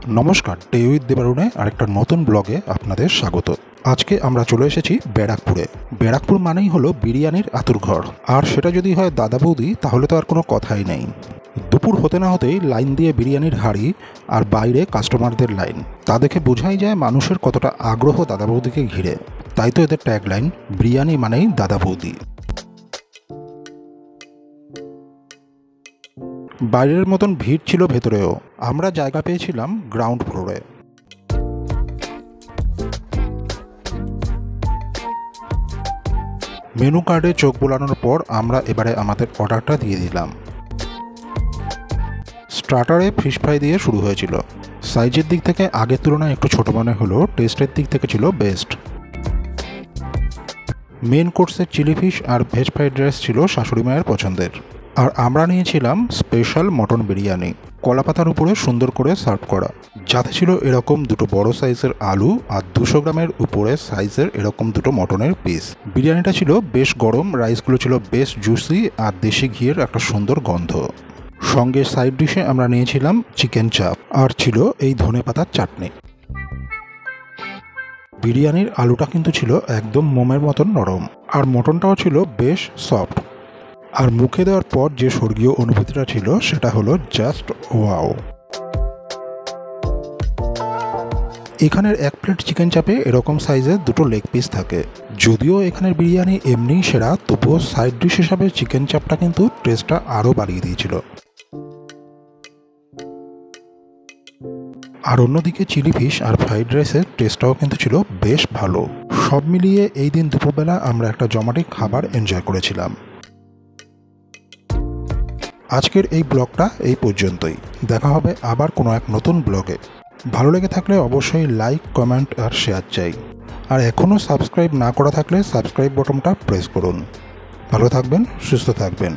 নমস্কার, day with দেবারুণে আরেকটা নতুন ব্লগে আপনাদের স্বাগত। আজকে আমরা চলে এসেছি ব্যারাকপুরে। ব্যারাকপুর মানেই হলো বিরিয়ানির আতুরঘর, আর সেটা যদি হয় দাদা বৌদি তাহলে তো আর কোনো কথাই নেই। দুপুর হতে না হতেই লাইন দিয়ে বিরিয়ানির হাঁড়ি, আর বাইরে কাস্টমারদের লাইন। তা দেখে বোঝাই যায় মানুষের কতটা আগ্রহ দাদা বৌদিকে ঘিরে। তাই তো এদের ট্যাগলাইন, বিরিয়ানি মানেই দাদা বৌদি। বাইরের মতন ভিড় ছিল ভেতরেও। আমরা জায়গা পেয়েছিলাম গ্রাউন্ড ফ্লোরে। মেনু কার্ডে চোখ বোলানোর পর আমরা এবারে আমাদের অর্ডারটা দিয়ে দিলাম। স্টার্টারে ফিশ ফ্রাই দিয়ে শুরু হয়েছিল। সাইজের দিক থেকে আগের তুলনায় একটু ছোট মনে হলো, টেস্টের দিক থেকে ছিল বেস্ট। মেন কোর্সের চিলি ফিশ আর ভেজ ফ্রাইড রাইস ছিল শাশুড়ি মায়ের পছন্দের। আর আমরা নিয়েছিলাম স্পেশাল মটন বিরিয়ানি, কলাপাতার উপরে সুন্দর করে সার্ভ করা, যাতে ছিল এরকম দুটো বড় সাইজের আলু আর 200 গ্রামের উপরে সাইজের এরকম দুটো মটনের পিস। বিরিয়ানিটা ছিল বেশ গরম, রাইসগুলো ছিল বেশ জুসি আর দেশি ঘিয়ের একটা সুন্দর গন্ধ। সঙ্গে সাইড ডিশে আমরা নিয়েছিলাম চিকেন চাপ, আর ছিল এই ধনেপাতার চাটনি। বিরিয়ানির আলুটা কিন্তু ছিল একদম মোমের মতন নরম, আর মটনটাও ছিল বেশ সফট। আর মুখে দেওয়ার পর যে স্বর্গীয় অনুভূতিটা ছিল সেটা হলো জাস্ট ওয়াও। এখানের এক প্লেট চিকেন চাপে এরকম সাইজের দুটো লেগ পিস থাকে। যদিও এখানের বিরিয়ানি এমনিই সেরা, তবুও সাইড ডিশ হিসাবে চিকেন চাপটা কিন্তু টেস্টটা আরও বাড়িয়ে দিয়েছিল। আর অন্যদিকে চিলি ফিশ আর ফ্রাইড রাইসের টেস্টটাও কিন্তু ছিল বেশ ভালো। সব মিলিয়ে এই দিন দুপুরবেলা আমরা একটা জমাটি খাবার এনজয় করেছিলাম। আজকের এই ব্লগটা এই পর্যন্তই। দেখা হবে আবার কোনো এক নতুন ব্লগে। ভালো লেগে থাকলে অবশ্যই লাইক, কমেন্ট আর শেয়ার চাই। আর এখনও সাবস্ক্রাইব না করা থাকলে সাবস্ক্রাইব বটনটা প্রেস করুন। ভালো থাকবেন, সুস্থ থাকবেন।